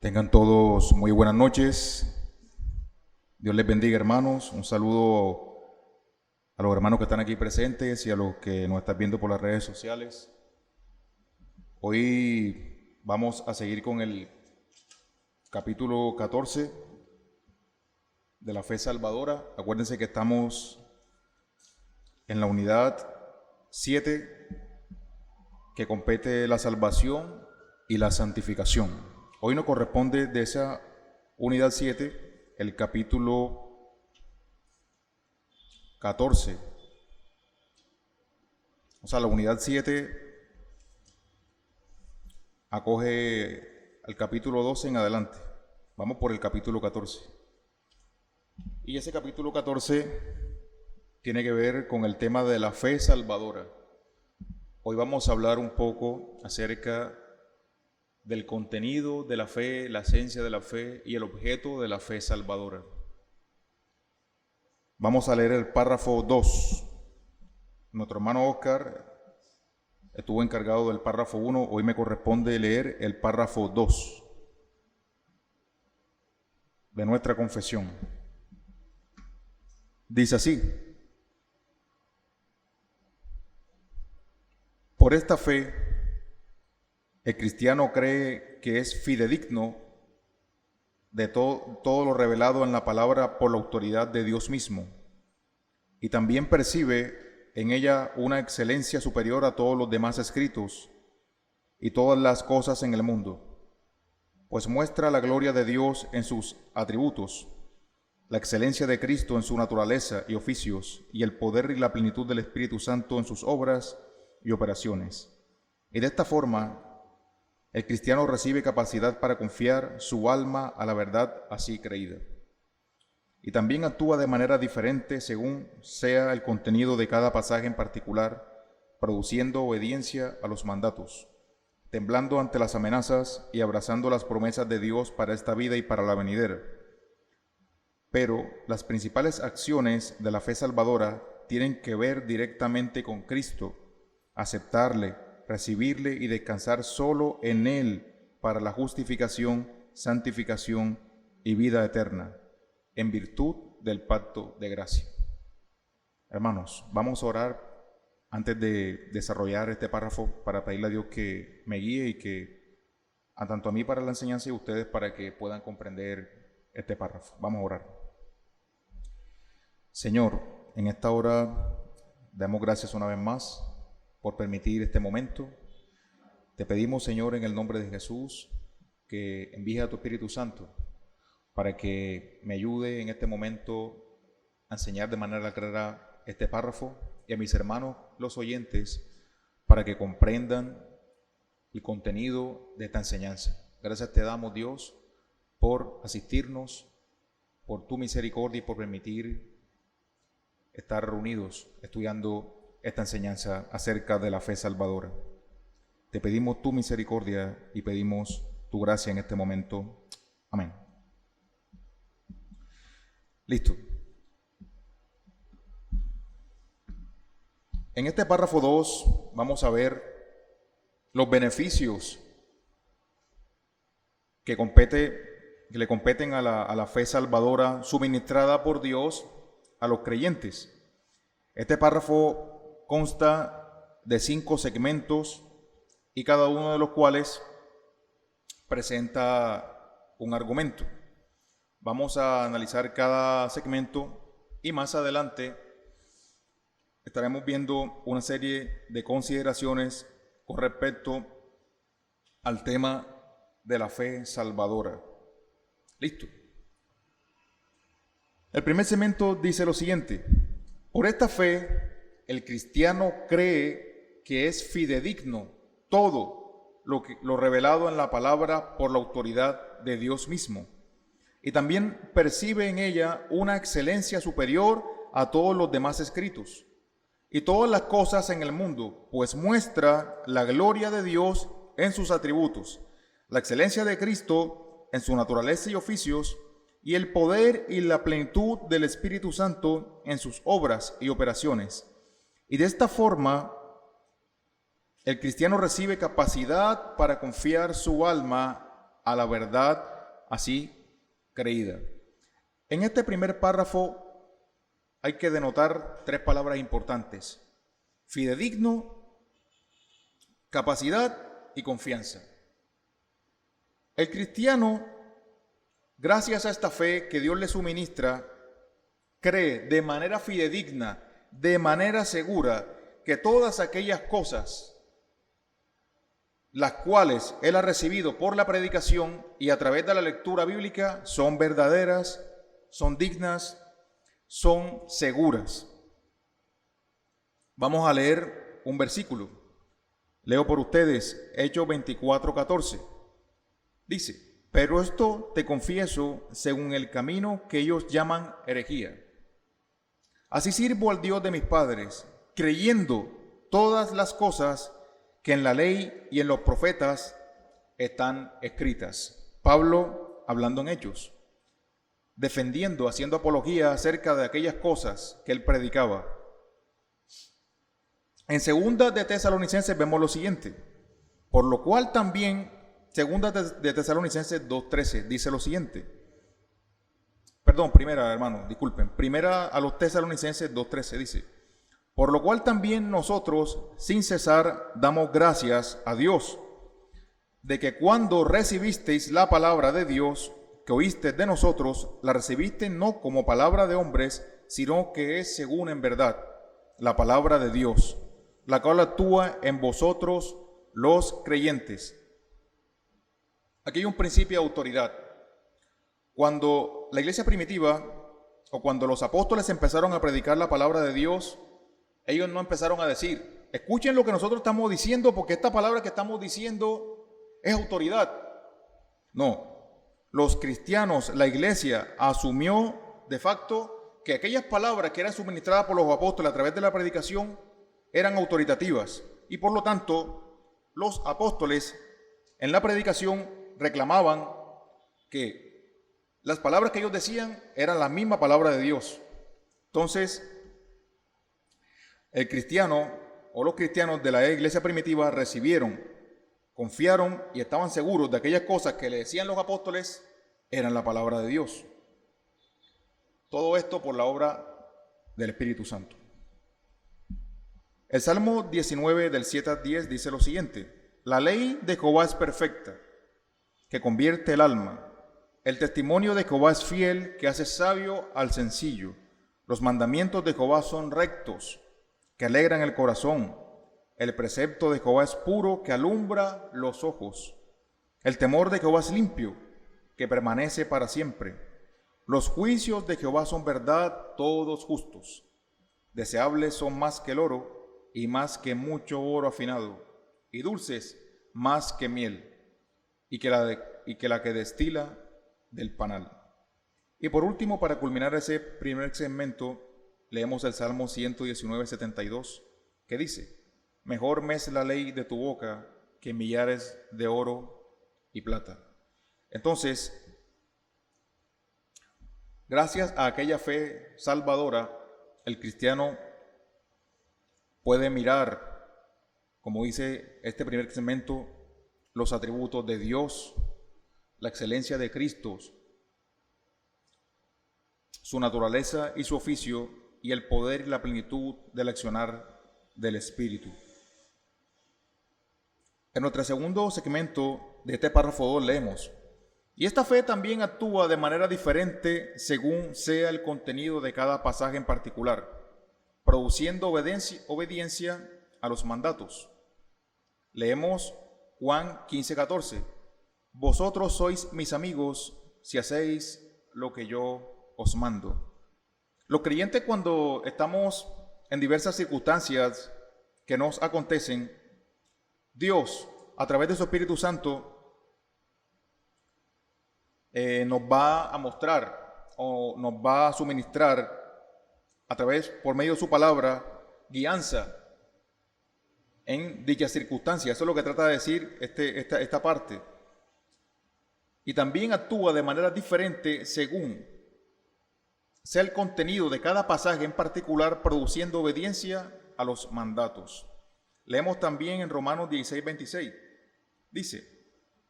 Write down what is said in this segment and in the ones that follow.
Tengan todos muy buenas noches. Dios les bendiga, hermanos. Un saludo a los hermanos que están aquí presentes y a los que nos están viendo por las redes sociales. Hoy vamos a seguir con el capítulo 14 de la fe salvadora. Acuérdense que estamos en la unidad 7 que compete la salvación y la santificación. Hoy nos corresponde de esa unidad 7 el capítulo 14. O sea, la unidad 7 acoge al capítulo 12 en adelante. Vamos por el capítulo 14. Y ese capítulo 14 tiene que ver con el tema de la fe salvadora. Hoy vamos a hablar un poco acerca del contenido de la fe, la esencia de la fe y el objeto de la fe salvadora. Vamos a leer el párrafo 2. Nuestro hermano Oscar estuvo encargado del párrafo 1, hoy me corresponde leer el párrafo 2 de nuestra confesión. Dice así: por esta fe, el cristiano cree que es fidedigno de todo lo revelado en la palabra por la autoridad de Dios mismo, y también percibe en ella una excelencia superior a todos los demás escritos y todas las cosas en el mundo, pues muestra la gloria de Dios en sus atributos, la excelencia de Cristo en su naturaleza y oficios, y el poder y la plenitud del Espíritu Santo en sus obras y operaciones. Y de esta forma, el cristiano recibe capacidad para confiar su alma a la verdad así creída. Y también actúa de manera diferente según sea el contenido de cada pasaje en particular, produciendo obediencia a los mandatos, temblando ante las amenazas y abrazando las promesas de Dios para esta vida y para la venidera. Pero las principales acciones de la fe salvadora tienen que ver directamente con Cristo, aceptarle, recibirle y descansar solo en Él para la justificación, santificación y vida eterna, en virtud del pacto de gracia. Hermanos, vamos a orar antes de desarrollar este párrafo para pedirle a Dios que me guíe y que, a tanto a mí para la enseñanza y a ustedes para que puedan comprender este párrafo. Vamos a orar. Señor, en esta hora damos gracias una vez más por permitir este momento. Te pedimos, Señor, en el nombre de Jesús, que envíes a tu Espíritu Santo para que me ayude en este momento a enseñar de manera clara este párrafo, y a mis hermanos, los oyentes, para que comprendan el contenido de esta enseñanza. Gracias te damos, Dios, por asistirnos, por tu misericordia y por permitir estar reunidos estudiando esta enseñanza acerca de la fe salvadora. Te pedimos tu misericordia y pedimos tu gracia en este momento. Amén. Listo. En este párrafo 2 vamos a ver los beneficios que le competen a la fe salvadora suministrada por Dios a los creyentes. Este párrafo consta de 5 segmentos y cada uno de los cuales presenta un argumento. Vamos a analizar cada segmento y más adelante estaremos viendo una serie de consideraciones con respecto al tema de la fe salvadora. Listo. El primer segmento dice lo siguiente: por esta fe, el cristiano cree que es fidedigno todo lo revelado en la palabra por la autoridad de Dios mismo, y también percibe en ella una excelencia superior a todos los demás escritos y todas las cosas en el mundo, pues muestra la gloria de Dios en sus atributos, la excelencia de Cristo en su naturaleza y oficios, y el poder y la plenitud del Espíritu Santo en sus obras y operaciones. Y de esta forma, el cristiano recibe capacidad para confiar su alma a la verdad así creída. En este primer párrafo hay que denotar tres palabras importantes: fidedigno, capacidad y confianza. El cristiano, gracias a esta fe que Dios le suministra, cree de manera fidedigna, de manera segura, que todas aquellas cosas las cuales él ha recibido por la predicación y a través de la lectura bíblica son verdaderas, son dignas, son seguras. Vamos a leer un versículo. Leo por ustedes Hechos 24:14. Dice: pero esto te confieso según el camino que ellos llaman herejía. Así sirvo al Dios de mis padres, creyendo todas las cosas que en la ley y en los profetas están escritas. Pablo hablando en Hechos, defendiendo, haciendo apología acerca de aquellas cosas que él predicaba. En segunda de Tesalonicenses vemos lo siguiente: por lo cual también, segunda de Tesalonicenses 2:13 dice lo siguiente. Primera, hermano, disculpen. Primera a los Tesalonicenses 2:13 dice: por lo cual también nosotros, sin cesar, damos gracias a Dios, de que cuando recibisteis la palabra de Dios, que oíste de nosotros, la recibiste no como palabra de hombres, sino que es según en verdad la palabra de Dios, la cual actúa en vosotros los creyentes. Aquí hay un principio de autoridad. Cuando la iglesia primitiva, o cuando los apóstoles empezaron a predicar la palabra de Dios, ellos no empezaron a decir: escuchen lo que nosotros estamos diciendo, porque esta palabra que estamos diciendo es autoridad. No, los cristianos, la iglesia asumió de facto que aquellas palabras que eran suministradas por los apóstoles a través de la predicación eran autoritativas, y por lo tanto los apóstoles en la predicación reclamaban que las palabras que ellos decían eran la misma palabra de Dios. Entonces, el cristiano o los cristianos de la iglesia primitiva recibieron, confiaron y estaban seguros de aquellas cosas que le decían los apóstoles eran la palabra de Dios. Todo esto por la obra del Espíritu Santo. El Salmo 19 del 7 al 10 dice lo siguiente: la ley de Jehová es perfecta, que convierte el alma. El testimonio de Jehová es fiel, que hace sabio al sencillo. Los mandamientos de Jehová son rectos, que alegran el corazón. El precepto de Jehová es puro, que alumbra los ojos. El temor de Jehová es limpio, que permanece para siempre. Los juicios de Jehová son verdad, todos justos. Deseables son más que el oro, y más que mucho oro afinado, y dulces más que miel, y que la que destila del panal. Y por último, para culminar ese primer segmento, leemos el Salmo 119:72, que dice: mejor me es la ley de tu boca que millares de oro y plata. Entonces, gracias a aquella fe salvadora, el cristiano puede mirar, como dice este primer segmento, los atributos de Dios, la excelencia de Cristo, su naturaleza y su oficio, y el poder y la plenitud del accionar del Espíritu. En nuestro segundo segmento de este párrafo 2 leemos: y esta fe también actúa de manera diferente según sea el contenido de cada pasaje en particular, produciendo obediencia a los mandatos. Leemos Juan 15:14: vosotros sois mis amigos si hacéis lo que yo os mando. Los creyentes, cuando estamos en diversas circunstancias que nos acontecen, Dios, a través de su Espíritu Santo, nos va a mostrar o nos va a suministrar por medio de su palabra, guianza en dichas circunstancias. Eso es lo que trata de decir esta parte. Y también actúa de manera diferente según sea el contenido de cada pasaje en particular, produciendo obediencia a los mandatos. Leemos también en Romanos 16:26. Dice: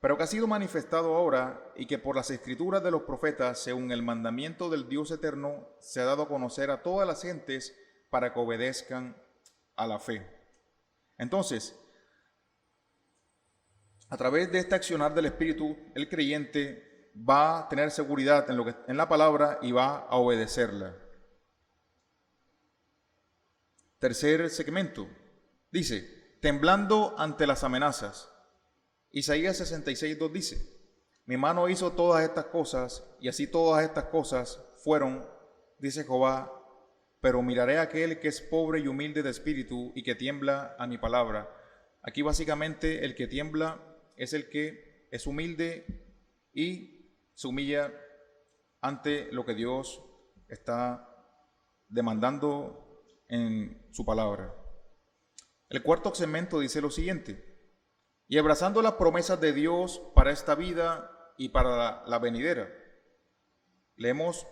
pero que ha sido manifestado ahora y que por las escrituras de los profetas, según el mandamiento del Dios eterno, se ha dado a conocer a todas las gentes para que obedezcan a la fe. Entonces, a través de este accionar del Espíritu, el creyente va a tener seguridad en la palabra y va a obedecerla. Tercer segmento, dice, temblando ante las amenazas. Isaías 66:2 dice, mi mano hizo todas estas cosas, y así todas estas cosas fueron, dice Jehová, pero miraré a aquel que es pobre y humilde de espíritu y que tiembla a mi palabra. Aquí básicamente el que tiembla es el que es humilde y se humilla ante lo que Dios está demandando en su palabra. El cuarto segmento dice lo siguiente, y abrazando las promesas de Dios para esta vida y para la venidera. Leemos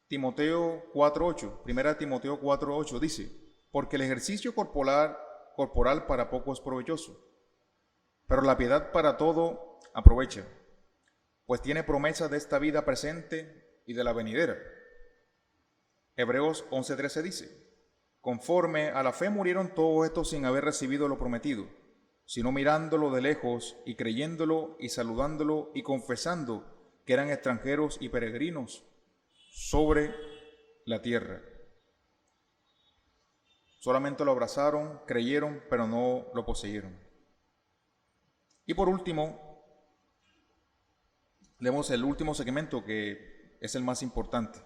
Timoteo 4:8, 1 Timoteo 4:8 dice, porque el ejercicio corporal para poco es provechoso, pero la piedad para todo aprovecha, pues tiene promesas de esta vida presente y de la venidera. Hebreos 11:13 dice, conforme a la fe murieron todos estos sin haber recibido lo prometido, sino mirándolo de lejos y creyéndolo y saludándolo y confesando que eran extranjeros y peregrinos sobre la tierra. Solamente lo abrazaron, creyeron, pero no lo poseyeron. Y por último, leemos el último segmento que es el más importante.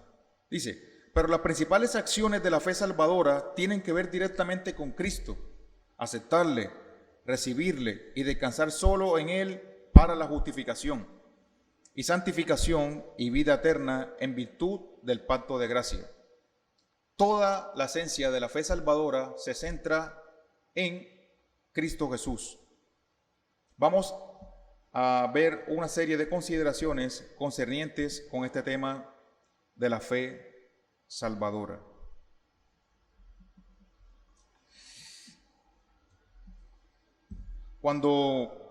Dice, pero las principales acciones de la fe salvadora tienen que ver directamente con Cristo, aceptarle, recibirle y descansar solo en Él para la justificación y santificación y vida eterna en virtud del pacto de gracia. Toda la esencia de la fe salvadora se centra en Cristo Jesús. Vamos a ver una serie de consideraciones concernientes con este tema de la fe salvadora. Cuando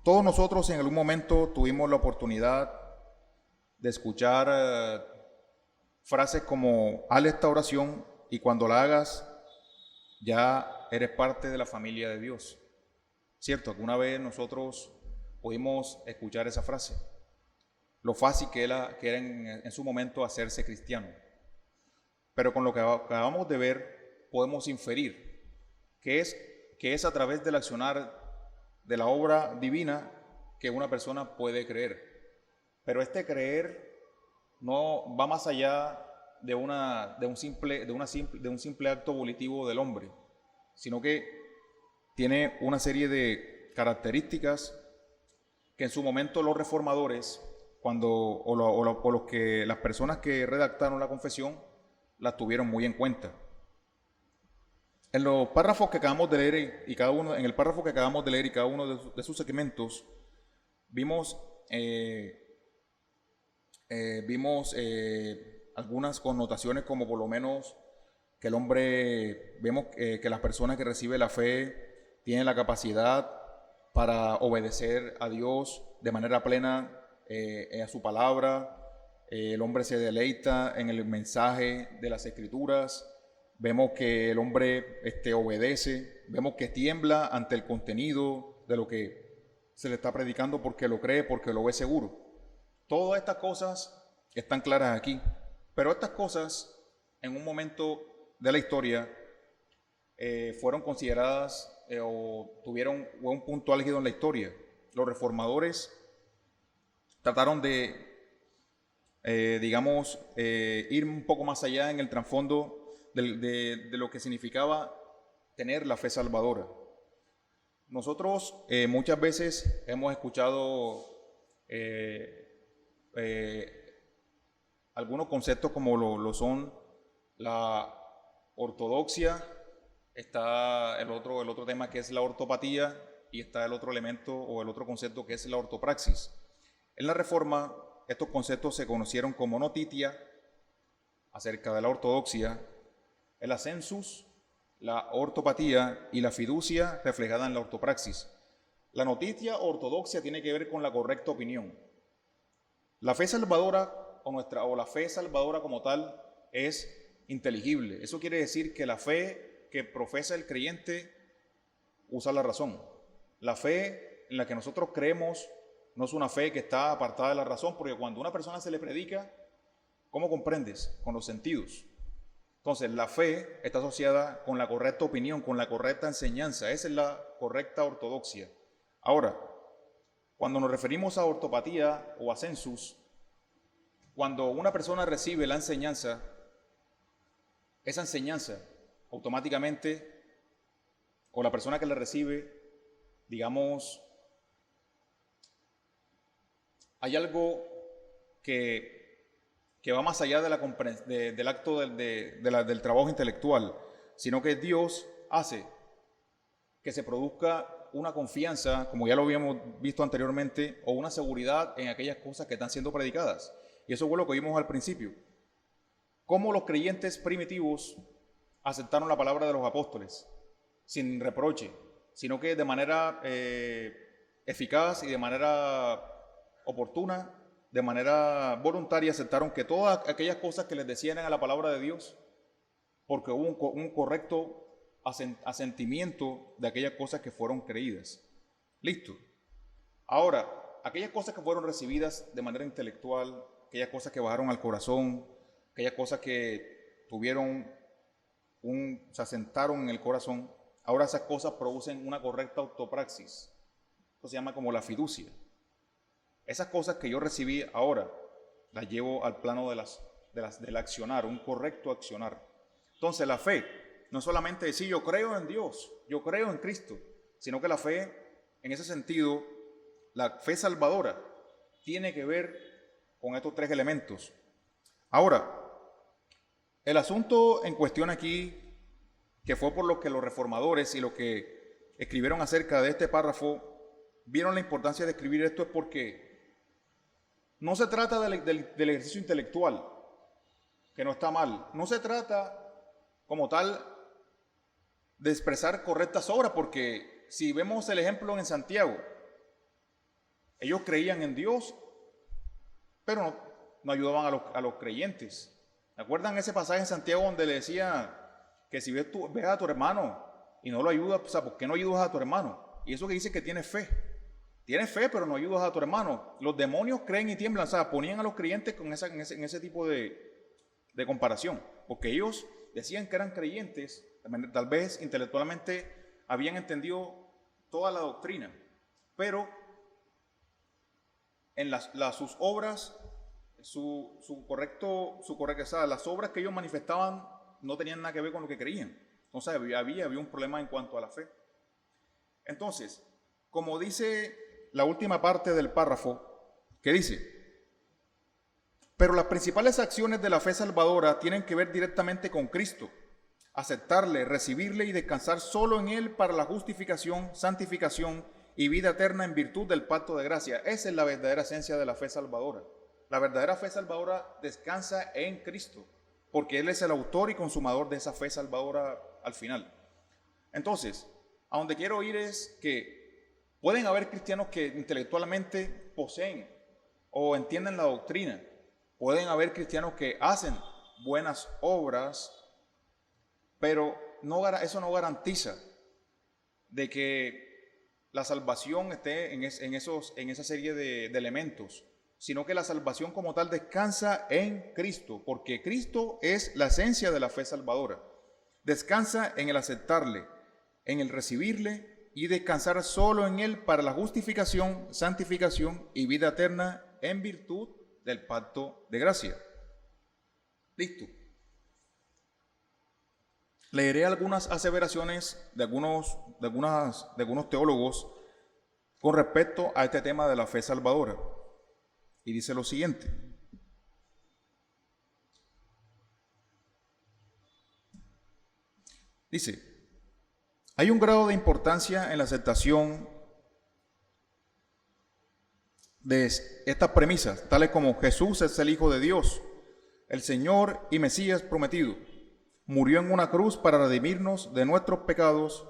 todos nosotros en algún momento tuvimos la oportunidad de escuchar frases como haz esta oración y cuando la hagas ya eres parte de la familia de Dios. ¿Cierto? Alguna vez nosotros pudimos escuchar esa frase. Lo fácil que era en su momento hacerse cristiano. Pero con lo que acabamos de ver podemos inferir que es a través del accionar de la obra divina que una persona puede creer. Pero este creer no va más allá de un simple acto volitivo del hombre, sino que tiene una serie de características que en su momento los reformadores, las personas que redactaron la confesión, las tuvieron muy en cuenta. En los párrafos que acabamos de leer en el párrafo que acabamos de leer y cada uno de sus segmentos, vimos algunas connotaciones como por lo menos que el hombre, vemos que las personas que reciben la fe tienen la capacidad para obedecer a Dios de manera plena a su palabra. El hombre se deleita en el mensaje de las Escrituras. Vemos que el hombre obedece. Vemos que tiembla ante el contenido de lo que se le está predicando porque lo cree, porque lo ve seguro. Todas estas cosas están claras aquí. Pero estas cosas, en un momento de la historia, fueron consideradas o tuvieron un punto álgido en la historia. Los reformadores trataron de, ir un poco más allá en el trasfondo de lo que significaba tener la fe salvadora. Nosotros muchas veces hemos escuchado algunos conceptos como lo son la ortodoxia, está el otro tema que es la ortopatía y está el otro elemento o el otro concepto que es la ortopraxis. En la Reforma estos conceptos se conocieron como notitia acerca de la ortodoxia, el ascensus, la ortopatía y la fiducia reflejada en la ortopraxis. La noticia ortodoxia tiene que ver con la correcta opinión. La fe salvadora o la fe salvadora como tal es inteligible. Eso quiere decir que la fe que profesa el creyente usa la razón. La fe en la que nosotros creemos no es una fe que está apartada de la razón, porque cuando a una persona se le predica, ¿cómo comprendes? Con los sentidos. Entonces, la fe está asociada con la correcta opinión, con la correcta enseñanza. Esa es la correcta ortodoxia. Ahora, cuando nos referimos a ortopatía o a census, cuando una persona recibe la enseñanza, esa enseñanza automáticamente, o la persona que la recibe, digamos, hay algo que va más allá del acto del trabajo intelectual, sino que Dios hace que se produzca una confianza, como ya lo habíamos visto anteriormente, o una seguridad en aquellas cosas que están siendo predicadas. Y eso fue lo que vimos al principio. Cómo los creyentes primitivos aceptaron la palabra de los apóstoles, sin reproche, sino que de manera eficaz y de manera oportuna, de manera voluntaria, aceptaron que todas aquellas cosas que les decían a la palabra de Dios, porque hubo un correcto asentimiento de aquellas cosas que fueron creídas. Listo. Ahora, aquellas cosas que fueron recibidas de manera intelectual, aquellas cosas que bajaron al corazón, aquellas cosas que se asentaron en el corazón, ahora esas cosas producen una correcta autopraxis. Esto se llama como la fiducia. Esas cosas que yo recibí ahora, las llevo al plano del accionar, un correcto accionar. Entonces la fe no es solamente decir yo creo en Dios, yo creo en Cristo, sino que la fe, en ese sentido, la fe salvadora, tiene que ver con estos tres elementos. Ahora, el asunto en cuestión aquí, que fue por lo que los reformadores y los que escribieron acerca de este párrafo, vieron la importancia de escribir esto, es porque no se trata del ejercicio intelectual, que no está mal. No se trata como tal de expresar correctas obras, porque si vemos el ejemplo en Santiago, ellos creían en Dios, pero no ayudaban a los creyentes. ¿Recuerdan ese pasaje en Santiago donde le decía que si ves a tu hermano y no lo ayudas, o sea, ¿por qué no ayudas a tu hermano? Y eso que dice que tienes fe. Tienes fe, pero no ayudas a tu hermano. Los demonios creen y tiemblan. O sea, ponían a los creyentes en ese tipo de comparación. Porque ellos decían que eran creyentes, tal vez intelectualmente habían entendido toda la doctrina, pero en sus obras, las obras que ellos manifestaban no tenían nada que ver con lo que creían. Entonces había un problema en cuanto a la fe. Entonces, como dice la última parte del párrafo, que dice: pero las principales acciones de la fe salvadora tienen que ver directamente con Cristo, aceptarle, recibirle y descansar solo en Él para la justificación, santificación y vida eterna en virtud del pacto de gracia. Esa es la verdadera esencia de la fe salvadora. La verdadera fe salvadora descansa en Cristo, porque Él es el autor y consumador de esa fe salvadora al final. Entonces, a donde quiero ir es que pueden haber cristianos que intelectualmente poseen o entienden la doctrina. Pueden haber cristianos que hacen buenas obras, pero eso no garantiza de que la salvación esté en esa serie de elementos, sino que la salvación como tal descansa en Cristo, porque Cristo es la esencia de la fe salvadora. Descansa en el aceptarle, en el recibirle y descansar solo en Él para la justificación, santificación y vida eterna en virtud del pacto de gracia. Listo. Leeré algunas aseveraciones de algunos teólogos con respecto a este tema de la fe salvadora. Y dice lo siguiente: dice, hay un grado de importancia en la aceptación de estas premisas, tales como Jesús es el Hijo de Dios, el Señor y Mesías prometido, murió en una cruz para redimirnos de nuestros pecados,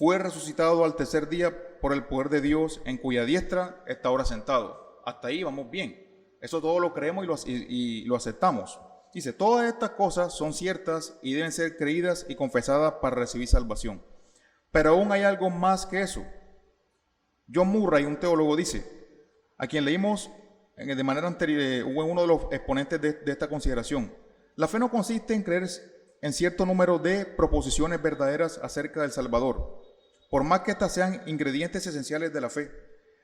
fue resucitado al tercer día por el poder de Dios, en cuya diestra está ahora sentado. Hasta ahí vamos bien. Eso todo lo creemos y lo aceptamos. Dice, todas estas cosas son ciertas y deben ser creídas y confesadas para recibir salvación. Pero aún hay algo más que eso. John Murray, un teólogo, dice, a quien leímos de manera anterior, uno de los exponentes de esta consideración, la fe no consiste en creer en cierto número de proposiciones verdaderas acerca del Salvador, por más que estas sean ingredientes esenciales de la fe.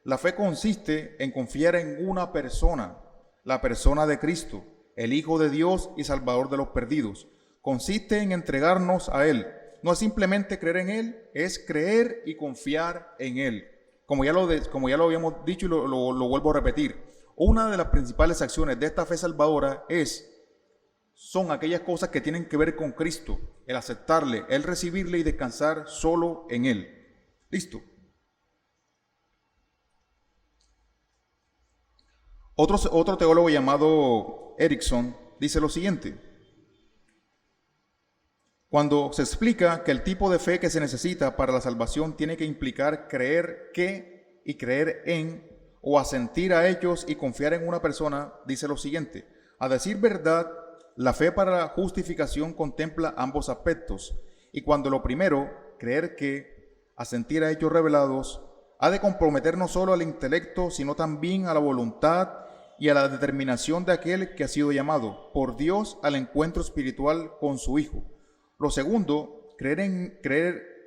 La fe consiste en confiar en una persona, la persona de Cristo, el Hijo de Dios y Salvador de los perdidos. Consiste en entregarnos a Él. No es simplemente creer en Él, es creer y confiar en Él. Como ya lo habíamos dicho y lo vuelvo a repetir, una de las principales acciones de esta fe salvadora son aquellas cosas que tienen que ver con Cristo, el aceptarle, el recibirle y descansar solo en Él. Listo. Otro teólogo llamado Erickson dice lo siguiente: cuando se explica que el tipo de fe que se necesita para la salvación tiene que implicar creer que y creer en, o asentir a ellos y confiar en una persona, dice lo siguiente: a decir verdad, la fe para la justificación contempla ambos aspectos, y cuando lo primero, creer que, asentir a hechos revelados, ha de comprometer no solo al intelecto, sino también a la voluntad y a la determinación de aquel que ha sido llamado por Dios al encuentro espiritual con su Hijo. Lo segundo, creer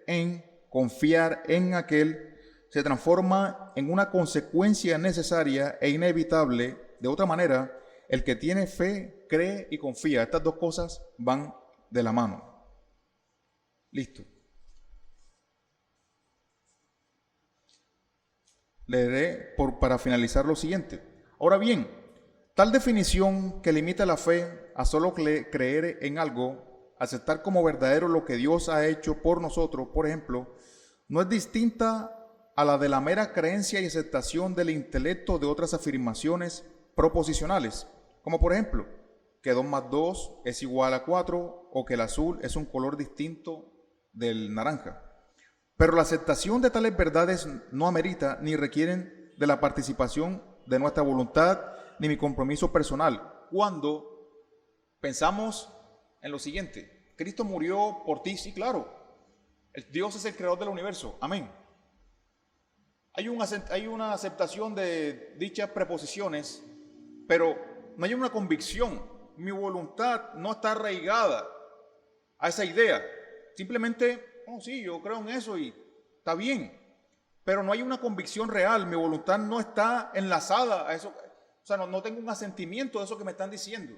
en, confiar en aquel, se transforma en una consecuencia necesaria e inevitable. De otra manera, el que tiene fe, cree y confía. Estas dos cosas van de la mano. Listo. Leeré para finalizar lo siguiente. Ahora bien, tal definición que limita la fe a solo creer en algo, aceptar como verdadero lo que Dios ha hecho por nosotros, por ejemplo, no es distinta a la de la mera creencia y aceptación del intelecto de otras afirmaciones proposicionales, como por ejemplo, que 2 más 2 es igual a 4 o que el azul es un color distinto del naranja. Pero la aceptación de tales verdades no amerita ni requieren de la participación de nuestra voluntad ni mi compromiso personal. Cuando pensamos en lo siguiente: Cristo murió por ti, sí, claro. Dios es el creador del universo, amén. Hay una aceptación de dichas preposiciones, pero no hay una convicción. Mi voluntad no está arraigada a esa idea. Simplemente, oh sí, yo creo en eso y está bien. Pero no hay una convicción real, mi voluntad no está enlazada a eso. O sea, no tengo un asentimiento de eso que me están diciendo.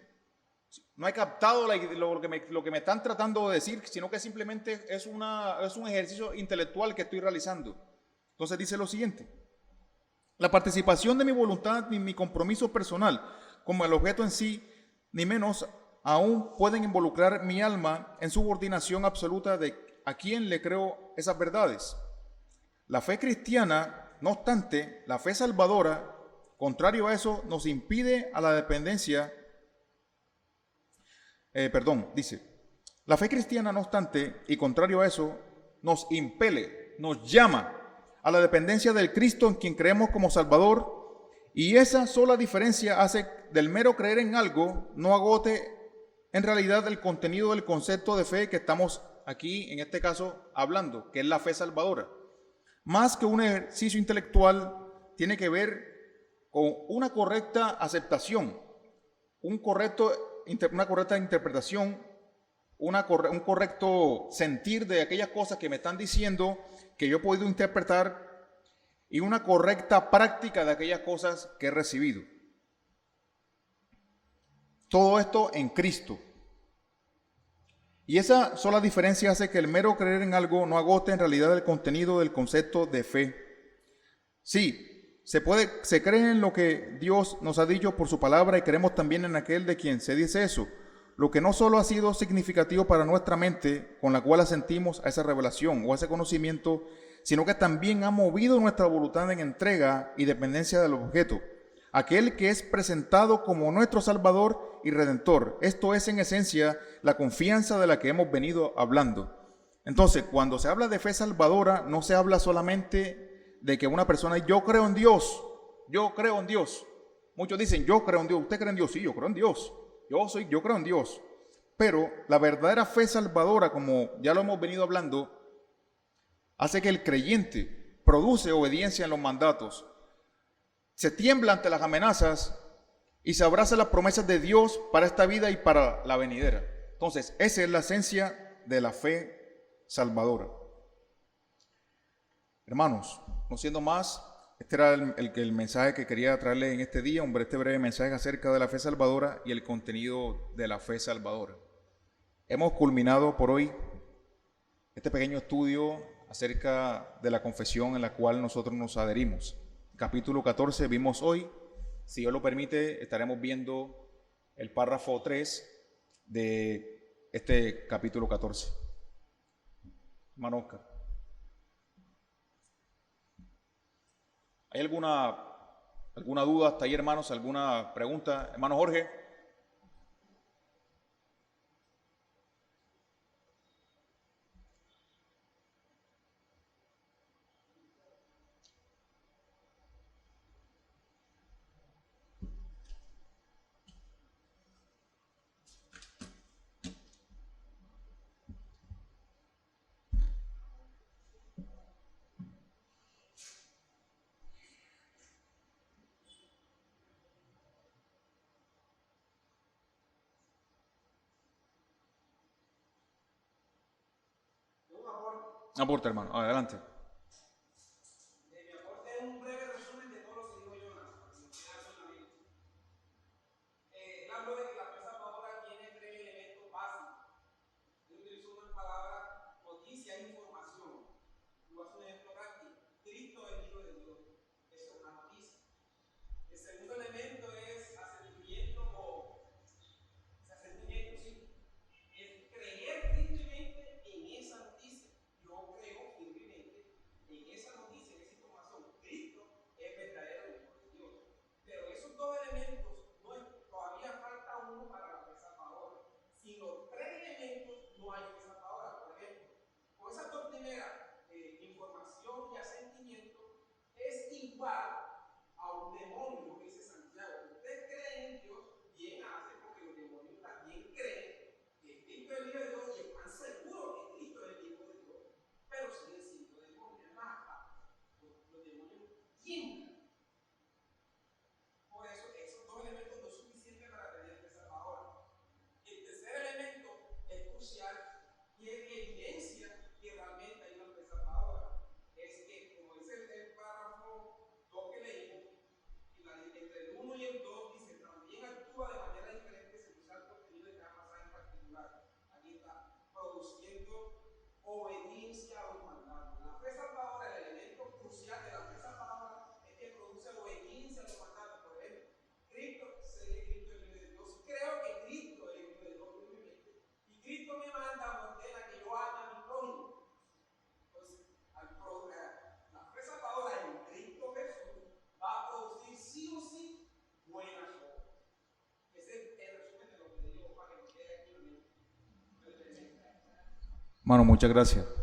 No he captado lo que me están tratando de decir, sino que simplemente es un ejercicio intelectual que estoy realizando. Entonces dice lo siguiente: la participación de mi voluntad ni mi compromiso personal como el objeto en sí, ni menos aún pueden involucrar mi alma en subordinación absoluta de a quién le creo esas verdades. La fe cristiana, no obstante, la fe salvadora, contrario a eso, nos impide a la dependencia. Dice, la fe cristiana, no obstante, y contrario a eso, nos impele, nos llama a la dependencia del Cristo en quien creemos como Salvador, y esa sola diferencia hace del mero creer en algo no agote en realidad el contenido del concepto de fe que estamos aquí, en este caso, hablando, que es la fe salvadora. Más que un ejercicio intelectual, tiene que ver con una correcta aceptación, una correcta interpretación, un correcto sentir de aquellas cosas que me están diciendo, que yo he podido interpretar, y una correcta práctica de aquellas cosas que he recibido. Todo esto en Cristo. Y esa sola diferencia hace que el mero creer en algo no agote en realidad el contenido del concepto de fe. Sí, se cree en lo que Dios nos ha dicho por su palabra y creemos también en aquel de quien se dice eso, lo que no solo ha sido significativo para nuestra mente, con la cual asentimos a esa revelación o a ese conocimiento, sino que también ha movido nuestra voluntad en entrega y dependencia del objeto, aquel que es presentado como nuestro Salvador y Redentor. Esto es en esencia la confianza de la que hemos venido hablando. Entonces, cuando se habla de fe salvadora, no se habla solamente de que una persona, yo creo en Dios, yo creo en Dios. Muchos dicen, yo creo en Dios. ¿Usted cree en Dios? Sí, yo creo en Dios. Yo creo en Dios. Pero la verdadera fe salvadora, como ya lo hemos venido hablando, hace que el creyente produce obediencia en los mandatos, se tiembla ante las amenazas y se abraza las promesas de Dios para esta vida y para la venidera. Entonces, esa es la esencia de la fe salvadora. Hermanos, no siendo más, este era el mensaje que quería traerle en este día, este breve mensaje acerca de la fe salvadora y el contenido de la fe salvadora. Hemos culminado por hoy este pequeño estudio acerca de la confesión en la cual nosotros nos adherimos. Capítulo 14 vimos hoy. Si Dios lo permite, estaremos viendo el párrafo 3 de este capítulo 14. Hermano Oscar. ¿Hay alguna duda hasta ahí, hermanos? ¿Alguna pregunta? Hermano Jorge. Aporte, hermano. Adelante. Hermano, muchas gracias.